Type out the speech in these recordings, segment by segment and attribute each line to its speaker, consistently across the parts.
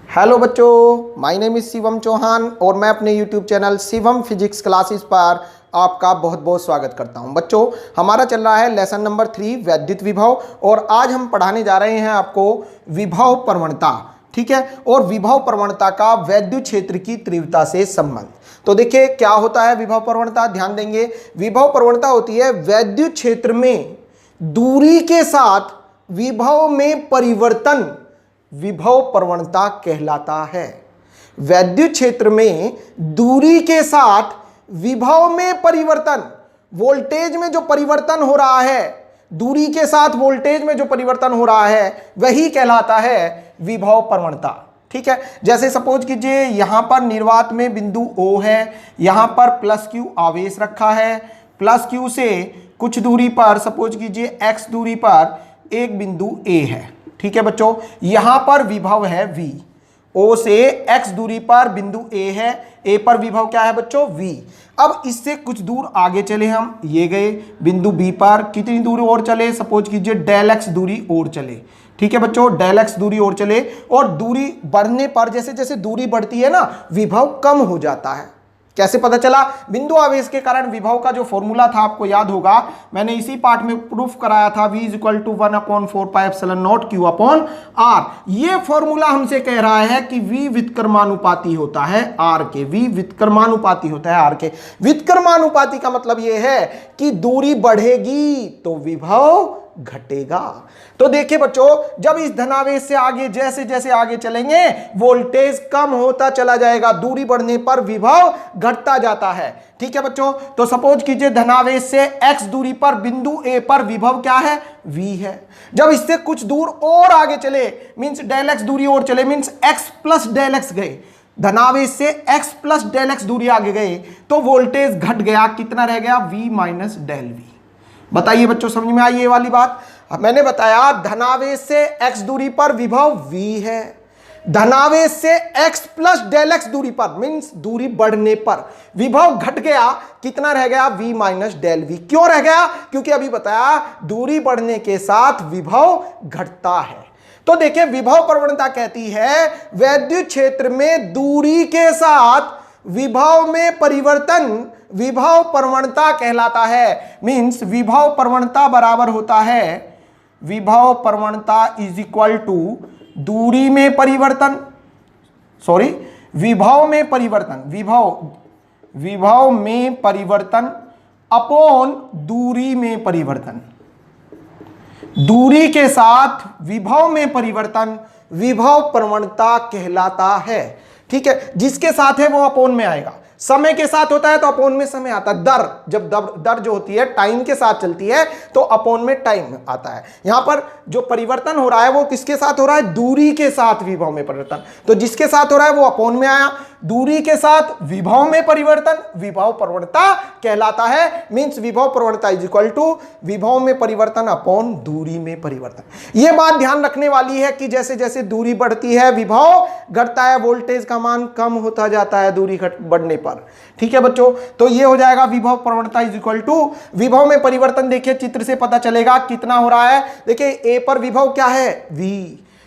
Speaker 1: Hello बच्चों, my name is Shivam Chauhan और मैं अपने YouTube channel Shivam physics classes पर आपका बहुत बहुत स्वागत करता हूं। बच्चों, हमारा चल रहा है लेसन नंबर 3 वैद्युत विभव और आज हम पढ़ाने जा रहे हैं आपको विभव प्रवणता। ठीक है, और विभव प्रवणता का वैद्युत क्षेत्र की तीव्रता से संबंध। तो देखिए क्या होता है विभव प्रवणता, ध्यान देंगे। विभव प्रवणता होती है वैद्युत क्षेत्र में दूरी के साथ विभव में परिवर्तन, विभव प्रवणता कहलाता है। वैद्युत क्षेत्र में दूरी के साथ विभव में परिवर्तन, वोल्टेज में जो परिवर्तन हो रहा है, दूरी के साथ वोल्टेज में जो परिवर्तन हो रहा है वही कहलाता है विभव प्रवणता। ठीक है, जैसे सपोज कीजिए यहां पर निर्वात में बिंदु O है, यहां पर प्लस Q आवेश रखा है, प्लस Q से कुछ दूरी पर सपोज कीजिए x दूरी पर एक बिंदु A है। ठीक है बच्चों, यहां पर विभव है V, O से x दूरी पर बिंदु A है, A पर विभव क्या है बच्चों V। अब इससे कुछ दूर आगे चले हम, ये गए बिंदु B पर, कितनी दूर और चले, सपोज कीजिए डेल x दूरी और चले। ठीक है बच्चों, डेल x दूरी और चले और दूरी बढ़ने पर जैसे जैसे दूरी बढ़ती है ना, विभव कम हो जाता है। कैसे पता चला? बिंदु आवेश के कारण विभव का जो फॉर्मूला था आपको याद होगा, मैंने इसी पार्ट में प्रूफ कराया था, V = 1/4πε0 Q अपॉन R। ये फॉर्मूला हमसे कह रहा है कि V व्युत्क्रमानुपाती होता है R के, V व्युत्क्रमानुपाती होता है R के। व्युत्क्रमानुपाती का मतलब ये है कि दूरी बढ़ेगी तो विभव घटेगा। तो देखिए बच्चों, जब इस धनावेश से आगे जैसे जैसे आगे चलेंगे वोल्टेज कम होता चला जाएगा, दूरी बढ़ने पर विभव घटता जाता है। ठीक है बच्चों, तो सपोज कीजिए धनावेश से x दूरी पर बिंदु A पर विभव क्या है? V है। जब इससे कुछ दूर और आगे चले मींस डेल x दूरी और चले means x plus del x गए, धनावेश से x प्लस डेल x दूरी आगे गए तो वोल्टेज घट गया, कितना रह गया? V minus del V। बताइए बच्चों, समझ में आई ये वाली बात? मैंने बताया धनावेश से x दूरी पर विभव V है, धनावेश से x प्लस डेल x दूरी पर मींस दूरी बढ़ने पर विभव घट गया, कितना रह गया? V minus del V। क्यों रह गया? क्योंकि अभी बताया दूरी बढ़ने के साथ विभव घटता है। तो देखिए विभव प्रवणता कहती है वैद्युत क्षेत्र में दूरी के साथ विभव में परिवर्तन विभव प्रवणता कहलाता है। मींस विभव प्रवणता बराबर होता है, विभव प्रवणता इज इक्वल टू दूरी में परिवर्तन, सॉरी विभव में परिवर्तन, विभव में परिवर्तन अपॉन दूरी में परिवर्तन। दूरी के साथ विभव में परिवर्तन विभव प्रवणता कहलाता है। ठीक है, जिसके साथ है वो अपोन में आएगा, समय के साथ होता है तो अपोन में समय आता है। दर जब दर जो होती है टाइम के साथ चलती है तो अपोन में टाइम आता है। यहां पर जो परिवर्तन हो रहा है वो किसके साथ हो रहा है? दूरी के साथ विभव में परिवर्तन। तो जिसके साथ हो रहा है वो अपोन में आया, दूरी के साथ विभव में परिवर्तन विभव प्रवणता कहलाता है। मींस विभव प्रवणता इज इक्वल टू विभव में परिवर्तन अपॉन दूरी में परिवर्तन। यह बात ध्यान रखने वाली है कि जैसे जैसे दूरी बढ़ती है विभव घटता है, वोल्टेज का मान कम होता जाता है दूरी बढ़ने पर। ठीक है बच्चों, तो ये हो जाएगा विभव प्रवणता इज इक्वल टू विभव में परिवर्तन। देखिए चित्र से पता चलेगा कितना हो रहा है। देखिए A पर विभव क्या है? V,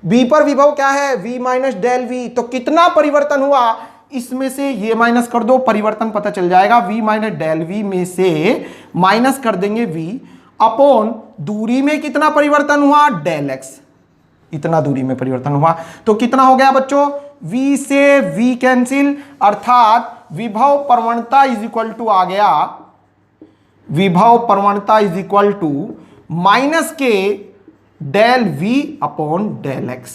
Speaker 1: B पर विभव क्या है? V minus del V। तो कितना परिवर्तन हुआ, इसमें से ये माइनस कर दो, परिवर्तन पता चल जाएगा। V माइनस डेल V में से माइनस कर देंगे V अपॉन दूरी में कितना परिवर्तन हुआ? डेल x, इतना दूरी में परिवर्तन हुआ। तो कितना हो गया बच्चों? V से V कैंसिल, अर्थात विभव प्रवणता इज इक्वल टू आ गया, विभव प्रवणता इज इक्वल टू माइनस के del V upon del x।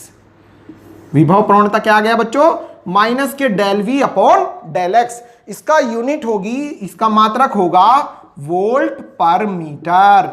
Speaker 1: विभव प्रवणता क्या आ गया बच्चों? माइनस के del V upon del x। इसका यूनिट होगी, इसका मात्रक होगा वोल्ट पर मीटर,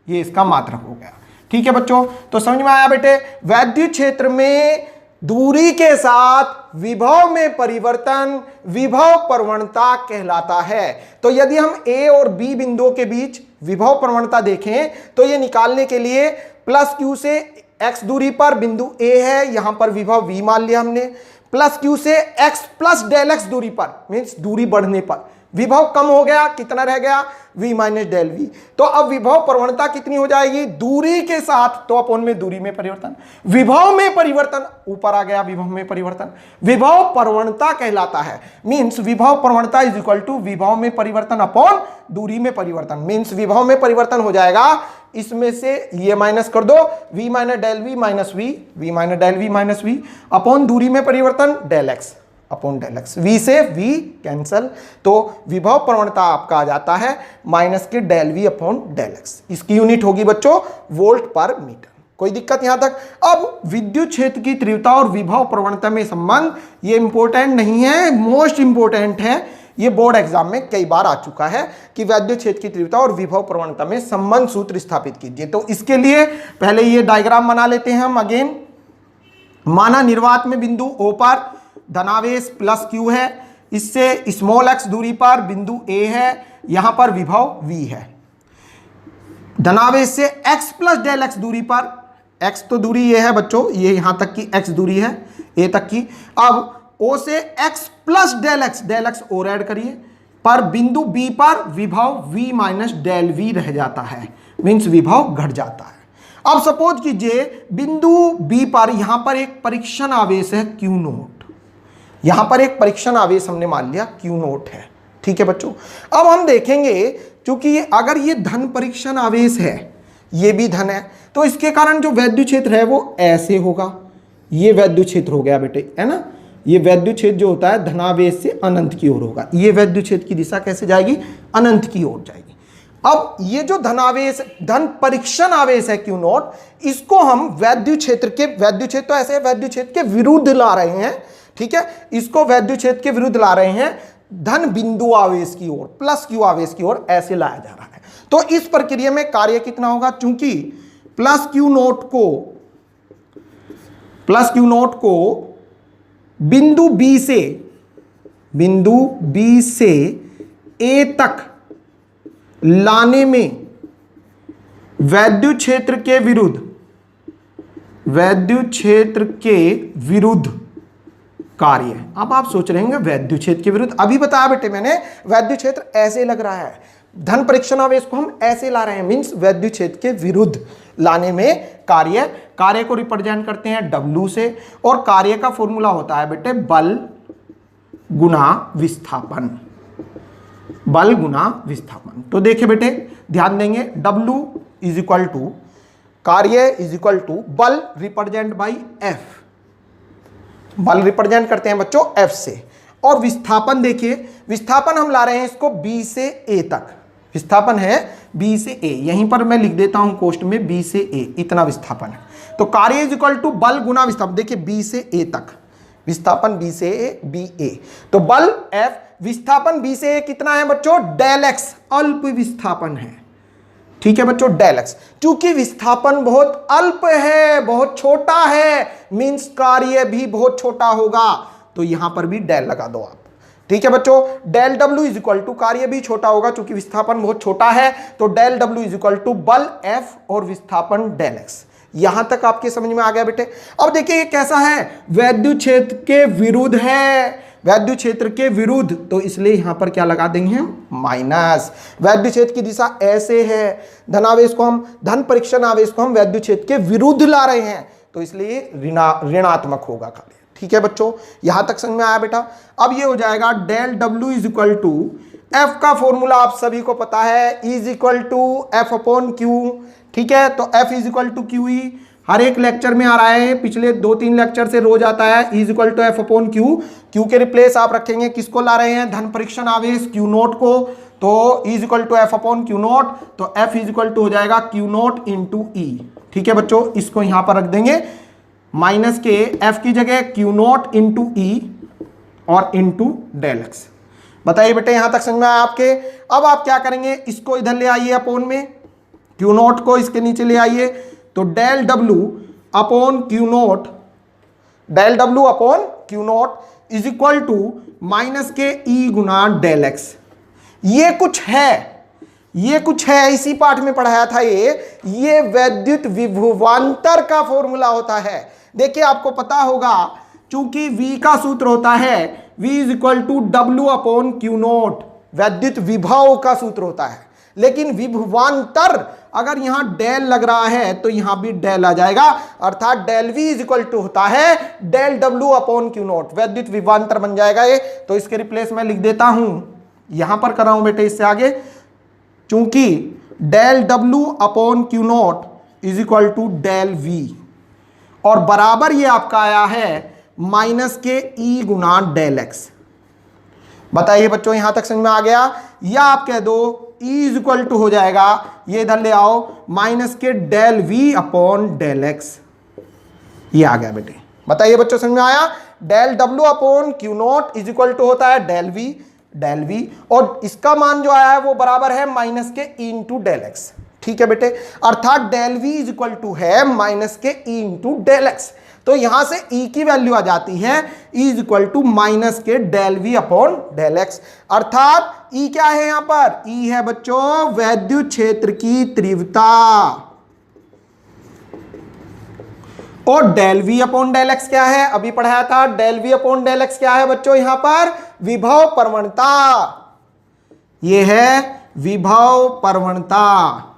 Speaker 1: ये इसका मात्रक हो गया। ठीक है बच्चों, तो समझ में आया बेटे? वैद्युत क्षेत्र में दूरी के साथ विभव में परिवर्तन विभव प्रवणता कहलाता है। तो यदि हम A और B बिंदुओं के बीच विभव प्रवणता देखें तो ये निकालने के लिए प्लस Q से x दूरी पर बिंदु A है, यहां पर विभव V मान लिया हमने, प्लस Q से x प्लस डेल x दूरी पर मींस दूरी बढ़ने पर विभव कम हो गया, कितना रह गया, v माइनस डेल वी। तो अब विभव प्रवणता कितनी हो जाएगी, दूरी के साथ, तो अपोन में दूरी में परिवर्तन, विभव में परिवर्तन, ऊपर आ गया विभव में परिवर्तन, विभव प्रवणता कहलाता है। मींस विभव प्रवणता इज इक्वल टू विभव में परिवर्तन अपॉन दूरी में परिवर्तन। मींस विभव में परिवर्तन हो जाएगा, इसमें से ये माइनस कर दो, v minus del V minus V minus del V minus V upon दूरी में परिवर्तन del X upon del X, v से v कैंसल, तो विभव प्रवणता आपका आ जाता है माइनस के del V upon del X. इसकी यूनिट होगी बच्चों वोल्ट पर मीटर। कोई दिक्कत यहां तक। अब विद्युत क्षेत्र की तीव्रता और विभव प्रवणता में संबंध, ये इंपॉर्टेंट नहीं है, मोस्ट इंपॉर्टेंट है, ये बोर्ड एग्जाम में कई बार आ चुका है कि विद्युत क्षेत्र की तीव्रता और विभव प्रवणता में संबंध सूत्र स्थापित कीजिए। तो इसके लिए पहले ये डायग्राम बना लेते हैं हम अगेन। माना निर्वात में बिंदु O पर धनावेश प्लस Q है, इससे स्मॉल x दूरी पर बिंदु A है, यहां पर विभव V है। धनावेश से x प्लस डेल x दूरी पर, x तो दूरी ये है बच्चों, ये यहां तक की x दूरी है A तक की। अब O से x प्लस डेल x और ऐड करिए, पर बिंदु B पर विभव V माइनस डेल V रह जाता है, मीन्स विभव घट जाता है। अब सपोज कीजिए बिंदु B पर यहां पर एक परीक्षण आवेश है Q नोट, यहां पर एक परीक्षण आवेश हमने मान लिया Q नोट है। ठीक है बच्चों, अब हम देखेंगे क्योंकि अगर ये धन परीक्षण आवेश है, ये भी धन है, तो इसके कारण जो वैद्युत क्षेत्र है वो ऐसे होगा, ये वैद्युत क्षेत्र हो गया बेटे, है ना। ये वैद्युत क्षेत्र जो होता है धनावेश से अनंत की ओर होगा, ये वैद्युत क्षेत्र की दिशा कैसे जाएगी, अनंत की ओर जाएगी। अब ये जो धनावेश धन परीक्षण आवेश है Q नोट, इसको हम वैद्युत क्षेत्र के, वैद्युत क्षेत्र तो ऐसे वैद्युत क्षेत्र के विरुद्ध ला रहे हैं, ठीक है, इसको वैद्युत क्षेत्र के विरुद्ध ला रहे हैं, धन बिंदु आवेश की ओर, प्लस Q आवेश की ओर ऐसे लाया जा रहा है। तो इस प्रक्रिया में कार्य कितना होगा, चूंकि प्लस Q नोट को बिंदु B से A तक लाने में वैद्युत क्षेत्र के विरुद्ध कार्य। अब आप सोच रहे हैं वैद्युत क्षेत्र के विरुद्ध, अभी बताया बेटे मैंने, वैद्युत क्षेत्र ऐसे लग रहा है, धन परीक्षण आवेश को हम ऐसे ला रहे हैं, मींस वैद्युत क्षेत्र के विरुद्ध लाने में कार्य को रिप्रेजेंट करते हैं W से, और कार्य का फॉर्मूला होता है बेटे बल गुना विस्थापन। तो देखिए बेटे ध्यान देंगे, W इज इक्वल टू कार्य इज इक्वल टू बल रिप्रेजेंट बाई F, बल रिप्रेजेंट करते हैं बच्चों F से, और विस्थापन देखिए, विस्थापन हम ला रहे हैं इसको B से A तक, विस्थापन है B से A, यहीं पर मैं लिख देता हूं कोष्ट में B से A, इतना विस्थापन है। तो कार्य इज इक्वल टू बल गुना विस्थापन, देखिए B से A तक, विस्थापन B से A, BA, तो बल F, विस्थापन B से A कितना है बच्चों, डेल x, अल्प विस्थापन है। ठीक है बच्चों, डेल x, क्योंकि विस्थापन बहुत अल्प है, बहुत छोटा है, मींस कार्य भी बहुत छोटा होगा, तो यहां पर भी डेल लगा दो आप। ठीक है बच्चों, del W is equal to, कार्य भी छोटा होगा क्योंकि विस्थापन बहुत छोटा है, तो del W is equal to बल F और विस्थापन डेल x। यहां तक आपके समझ में आ गया बेटे। अब देखिए ये कैसा है, वैद्युत क्षेत्र के विरुद्ध है, वैद्युत क्षेत्र के विरुद्ध, तो इसलिए यहां पर क्या लगा देंगे हम, माइनस। वैद्युत क्षेत्र की दिशा ऐसे है, धनावेश को हम, धन परीक्षण आवेश को हम वैद्युत क्षेत्र के विरुद्ध ला रहे हैं, तो इसलिए ऋणात्मक होगा कार्य। ठीक है बच्चों, यहां तक समझ में आया बेटा। अब ये हो जाएगा del W is equal to, F का फॉर्मूला आप सभी को पता है, E is equal to F upon Q। ठीक है, तो F is equal to QE, हर एक लेक्चर में आ रहा है, पिछले 2-3 लेक्चर से रोज आता है, E is equal to F upon Q। Q के रिप्लेस आप रखेंगे, किसको ला रहे हैं, धन परीक्षण आवेश Q नोट को, तो E is equal to F upon Q nought, तो F इज इक्वल टू हो जाएगा Q नोट इंटू E। ठीक है बच्चों, इसको यहां पर रख देंगे, माइनस के F की जगह Q नोट इंटू E और इंटू डेल x। बताइए बेटे यहां तक समझ में आया आपके। अब आप क्या करेंगे, इसको इधर ले आइए अपोन में, Q नोट को इसके नीचे ले आइए, तो del W upon Q nought, del W upon Q nought is equal to minus के E गुना डेल x। ये कुछ है, इसी पाठ में पढ़ाया था ये वैद्युत विभवांतर का फॉर्मूला होता है। देखिए आपको पता होगा, चूंकि V का सूत्र होता है V is equal to W upon Q nought, वैद्युत विभव का सूत्र होता है, लेकिन विभवांतर अगर यहां डेल लग रहा है तो यहां भी डेल आ जाएगा, अर्थात del V is equal to होता है del W upon Q nought, वैद्युत विभवांतर बन जाएगा ये। तो इसके रिप्लेस में लिख देता हूं, यहां पर कर रहा हूं बेटे इससे आगे, चूंकि del W upon Q nought is equal to del V, और बराबर ये आपका आया है माइनस के ई गुना डेल एक्स। बताइए बच्चों यहां तक समझ में आ गया? या आप कह दो E इज इक्वल टू हो जाएगा, ये इधर ले आओ, माइनस के del V upon del x. ये आ गया बेटे। बताइए बच्चों समझ में आया? Del W upon Q nought is equal to होता है डेल V, और इसका मान जो आया है वो बराबर है माइनस के E इंटू डेल एक्स। ठीक है बेटे, अर्थात del V is equal to है माइनस के E इंटू डेल एक्स। तो यहां से E की वैल्यू आ जाती है E is equal to minus के del V upon del x, अर्थात E क्या है यहां पर? E है बच्चों वैद्युत क्षेत्र की तीव्रता, और del V upon del X क्या है? अभी पढ़ाया था, del V upon del X क्या है बच्चों? यहां पर विभव प्रवणता, ये है विभव प्रवणता,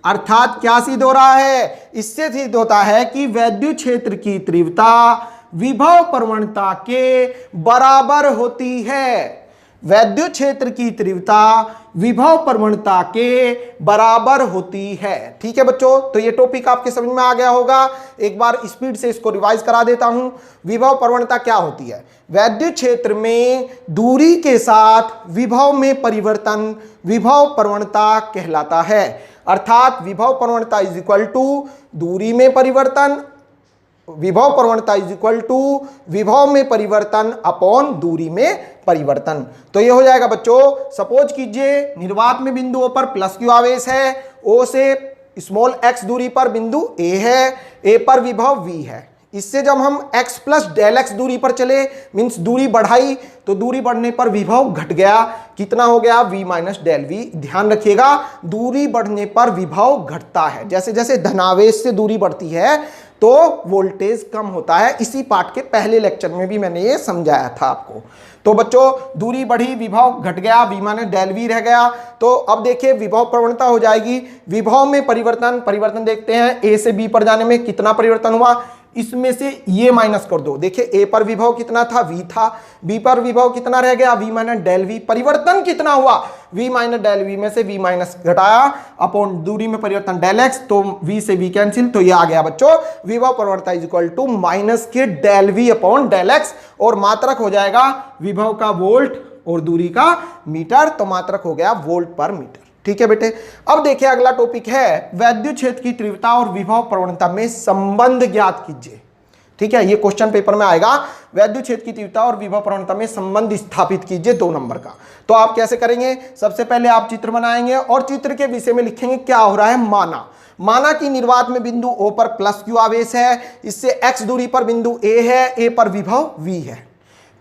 Speaker 1: अर्थात क्या सिद्ध हो रहा है? इससे सिद्ध होता है कि वैद्युत क्षेत्र की तीव्रता विभव प्रवणता के बराबर होती है। वैद्युत क्षेत्र की तीव्रता विभव प्रवणता के बराबर होती है। ठीक है बच्चों, तो ये टॉपिक आपके समझ में आ गया होगा। एक बार स्पीड से इसको रिवाइज करा देता हूं। विभव प्रवणता क्या होती है? वैद्युत क्षेत्र में दूरी के साथ विभव में परिवर्तन विभव प्रवणता कहलाता है, अर्थात विभव प्रवणता इज इक्वल टू दूरी में परिवर्तन, विभव प्रवणता इज इक्वल टू विभव में परिवर्तन अपॉन दूरी में परिवर्तन। तो ये हो जाएगा बच्चों, सपोज कीजिए निर्वात में बिंदु O पर प्लस क्यू आवेश है, O से स्मॉल x दूरी पर बिंदु A है, A पर विभव V है। इससे जब हम x प्लस डेल एक्स दूरी पर चले, मीन्स दूरी बढ़ाई, तो दूरी बढ़ने पर विभव घट गया, कितना हो गया? V minus del V। ध्यान रखिएगा, दूरी बढ़ने पर विभव घटता है, जैसे जैसे धनावेश से दूरी बढ़ती है तो वोल्टेज कम होता है। इसी पार्ट के पहले लेक्चर में भी मैंने ये समझाया था आपको। तो बच्चों दूरी बढ़ी, विभव घट गया, V माइनस डेल V रह गया। तो अब देखिए विभव प्रवणता हो जाएगी, विभव में परिवर्तन देखते हैं, A से B पर जाने में कितना परिवर्तन हुआ, इसमें से ये माइनस कर दो। देखिए A पर विभव कितना था? V था, B पर विभव कितना रह गया? V minus del V। परिवर्तन कितना हुआ? V माइनस डेल V में से V माइनस घटाया अपॉन दूरी में परिवर्तन डेल एक्स, तो V से V कैंसिल, तो ये आ गया बच्चों विभव प्रवणता इज इक्वल टू माइनस के del V upon del X, और मात्रक हो जाएगा विभव का वोल्ट और दूरी का मीटर, तो मात्रक हो गया वोल्ट पर मीटर। ठीक है बेटे, अब देखिए अगला टॉपिक है वैद्युत क्षेत्र की तीव्रता और विभव प्रवणता में संबंध ज्ञात कीजिए। ठीक है, ये क्वेश्चन पेपर में आएगा, वैद्युत क्षेत्र की तीव्रता और विभव प्रवणता में संबंध स्थापित कीजिए 2 नंबर का। तो आप कैसे करेंगे? सबसे पहले आप चित्र बनाएंगे और चित्र के विषय में लिखेंगे क्या हो रहा है। माना कि निर्वात में बिंदु O पर प्लस क्यू आवेश है, इससे x दूरी पर बिंदु A है, A पर विभव V है,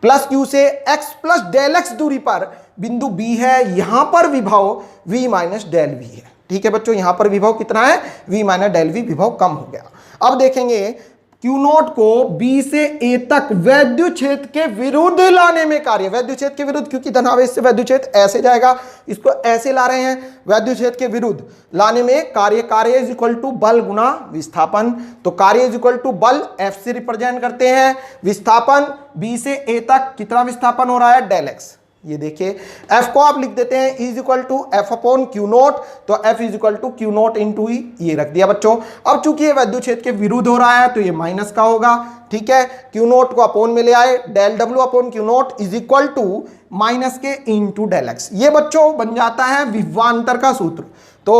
Speaker 1: प्लस क्यू से x प्लस डेल एक्स दूरी पर बिंदु B है, यहां पर विभव V माइनस डेल V है। ठीक है बच्चों, यहां पर विभव कितना है? V माइनस डेल V, विभव कम हो गया। अब देखेंगे Q नॉट को B से A तक वैद्युत क्षेत्र के विरुद्ध लाने में कार्य, वैद्युत क्षेत्र के विरुद्ध, क्योंकि धनावेश से वैद्युत क्षेत्र ऐसे जाएगा, इसको ऐसे ला रहे हैं, वैद्युत क्षेत्र के विरुद्ध लाने में कार्य इज इक्वल टू बल गुना विस्थापन। तो कार्य इज इक्वल टू बल F से रिप्रेजेंट करते हैं, विस्थापन B से A तक कितना विस्थापन हो रहा है? Del x. ये देखिए F को आप लिख देते हैं is equal to F upon Q naught, तो F is equal to q naught into E, ये रख दिया बच्चों। अब चूंकि ये वैद्युत क्षेत्र के विरुद्ध हो रहा है तो ये माइनस का होगा। ठीक है, क्यू नॉट को अपोन में ले आए, del W upon Q nought is equal to minus के इंटू डेल एक्स। ये बच्चों बन जाता है विभवांतर का सूत्र। तो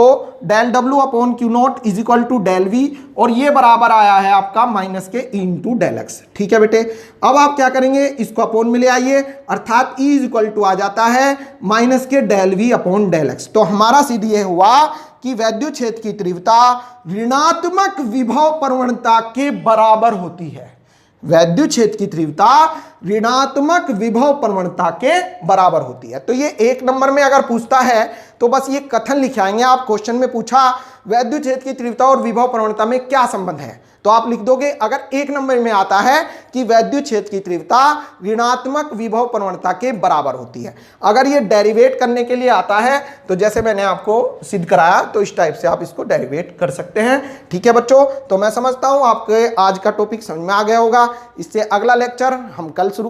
Speaker 1: del W upon Q nought is equal to del V, और ये बराबर आया है आपका माइनस के इंटू डेल एक्स। ठीक है बेटे, अब आप क्या करेंगे? इसको अपोन में ले आइए, अर्थात ई इज इक्वल टू आ जाता है माइनस के del V upon del X. तो हमारा सीधे ये हुआ कि वैद्युत क्षेत्र की तीव्रता ऋणात्मक विभव प्रवणता के बराबर होती है। वैद्युत क्षेत्र की तीव्रता ऋणात्मक विभव प्रवणता के बराबर होती है। तो ये 1 नंबर में अगर पूछता है तो बस ये कथन लिखाएंगे आप। क्वेश्चन में पूछा वैद्युत क्षेत्र की तीव्रता और विभव प्रवणता में क्या संबंध है, तो आप लिख दोगे। अगर 1 नंबर में आता है कि वैद्युत क्षेत्र की तीव्रता ऋणात्मक विभव प्रवणता के बराबर होती है। अगर ये डेरिवेट करने के लिए आता है तो जैसे मैंने आपको सिद्ध कराया तो इस टाइप से आप इसको डेरिवेट कर सकते हैं। ठीक है बच्चों, तो मैं समझता हूं आपके आज का टॉपिक समझ में आ गया होगा। इससे अगला लेक्चर हम कल शुरू